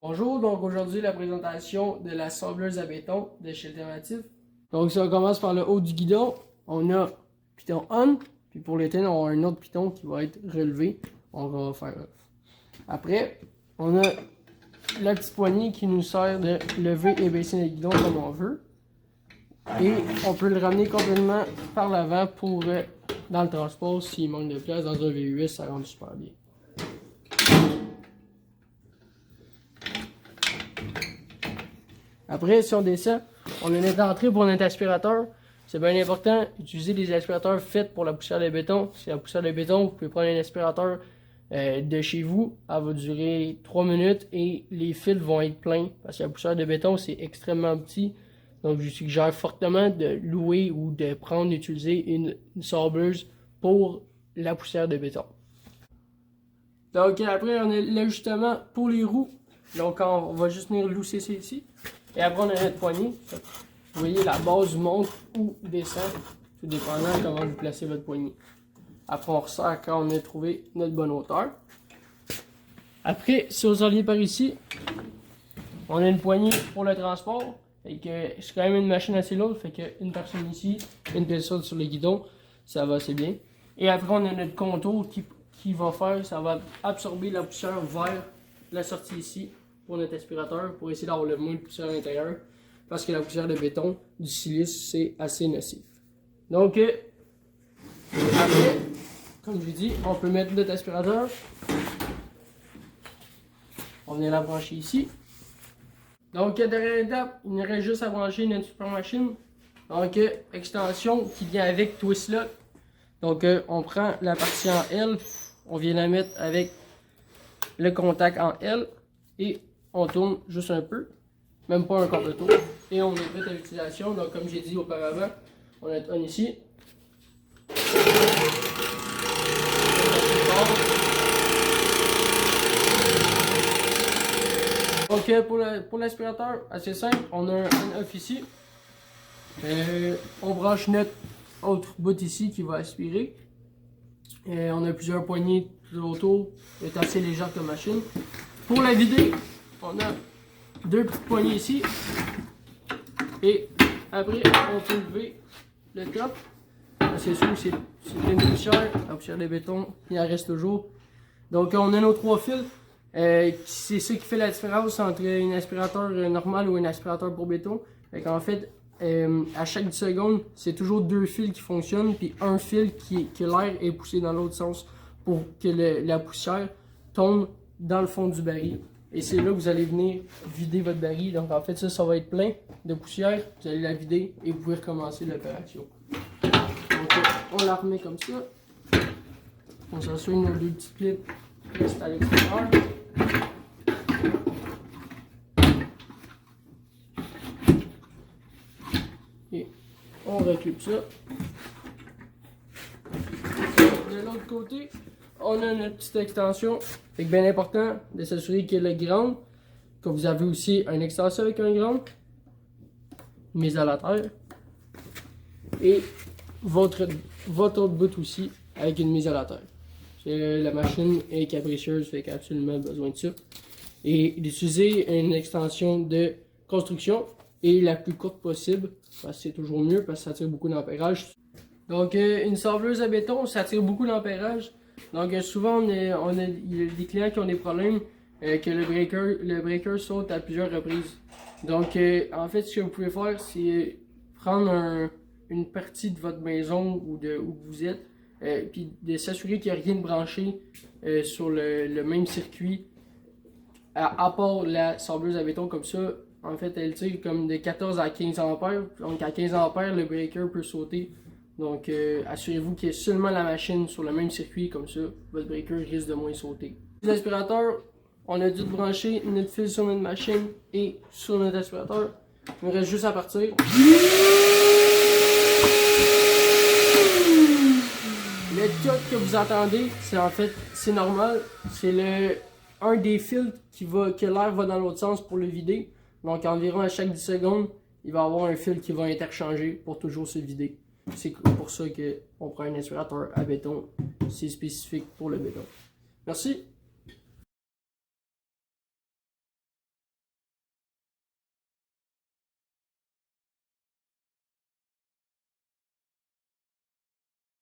Bonjour, donc aujourd'hui la présentation de la sableuse à béton de chez Alternative. Donc si on commence par le haut du guidon, on a piton on, puis pour l'éteindre on a un autre piton qui va être relevé. On va faire off. Après, on a la petite poignée qui nous sert de lever et baisser le guidon comme on veut. Et on peut le ramener complètement par l'avant pour dans le transport s'il manque de place. Dans un V8, ça rentre super bien. Après, si on descend, on a notre entrée pour notre aspirateur. C'est bien important d'utiliser des aspirateurs faits pour la poussière de béton. Si la poussière de béton, vous pouvez prendre un aspirateur de chez vous. Elle va durer 3 minutes et les fils vont être pleins. Parce que la poussière de béton, c'est extrêmement petit. Donc, je suggère fortement de louer ou de prendre, d'utiliser une sableuse pour la poussière de béton. Donc, après, on a l'ajustement pour les roues. Donc, on va juste venir lousser ça ici. Et après, on a notre poignée. Vous voyez, la base monte ou descend, tout dépendant de comment vous placez votre poignée. Après, on resserre quand on a trouvé notre bonne hauteur. Après, si vous alliez par ici, on a une poignée pour le transport. Fait que c'est quand même une machine assez lourde. Fait qu'une personne ici, une personne sur le guidon, ça va assez bien. Et après, on a notre contour qui va faire, ça va absorber la poussière vers la sortie ici pour notre aspirateur pour essayer d'avoir le moins de poussière à l'intérieur parce que la poussière de béton, du silice, c'est assez nocif. Donc, après, comme je l'ai dit, on peut mettre notre aspirateur. On vient la brancher ici. Donc, dernière étape, il nous reste juste à brancher notre super machine. Donc, extension qui vient avec twist lock. Donc, on prend la partie en L, on vient la mettre avec le contact en L et on tourne juste un peu, même pas un quart de tour, et on est prêt à l'utilisation. Donc, comme j'ai dit auparavant, on a on ici. Donc, pour l'aspirateur, assez simple, on a un off ici. On branche notre autre bout ici qui va aspirer. On a plusieurs poignées tout autour, c'est assez légère comme machine. Pour la vider, on a deux petites poignées ici. Et après, on peut lever le top. C'est sûr que c'est plein de poussière. La poussière de béton, il en reste toujours. Donc, on a nos trois fils. C'est ça qui fait la différence entre un aspirateur normal ou un aspirateur pour béton. En fait, à chaque 10 secondes, c'est toujours deux fils qui fonctionnent, puis un fil que l'air est poussé dans l'autre sens pour que la poussière tombe dans le fond du baril. Et c'est là que vous allez venir vider votre baril. Donc en fait, ça va être plein de poussière. Vous allez la vider et vous pouvez recommencer l'opération. Donc on la remet comme ça. On s'assoit nos deux petits clips qui restent à l'extérieur. Et on reclipe ça. De l'autre côté, on a notre petite extension. Fait que bien important de s'assurer qu'il y a le ground. Que vous avez aussi une extension avec un ground. Mise à la terre. Et votre autre bout aussi avec une mise à la terre. La machine est capricieuse, fait qu'il y a absolument besoin de ça. Et d'utiliser une extension de construction et la plus courte possible. Parce que c'est toujours mieux parce que ça tire beaucoup d'ampérage. Donc une sableuse à béton, ça tire beaucoup d'ampérage. Donc souvent il y a des clients qui ont des problèmes que le breaker saute à plusieurs reprises. Donc en fait ce que vous pouvez faire c'est prendre une partie de votre maison ou de où vous êtes puis de s'assurer qu'il n'y a rien de branché sur le même circuit à part la sableuse à béton comme ça. En fait elle tire comme de 14 à 15 ampères. Donc à 15 ampères le breaker peut sauter. Donc, assurez-vous qu'il y ait seulement la machine sur le même circuit, comme ça, votre breaker risque de moins sauter. L'aspirateur, on a dû brancher notre fil sur notre machine et sur notre aspirateur. Il nous reste juste à partir. Le cut que vous entendez, c'est normal. C'est un des fils que l'air va dans l'autre sens pour le vider. Donc, environ à chaque 10 secondes, il va y avoir un fil qui va interchanger pour toujours se vider. C'est pour ça qu'on prend un aspirateur à béton. C'est spécifique pour le béton. Merci.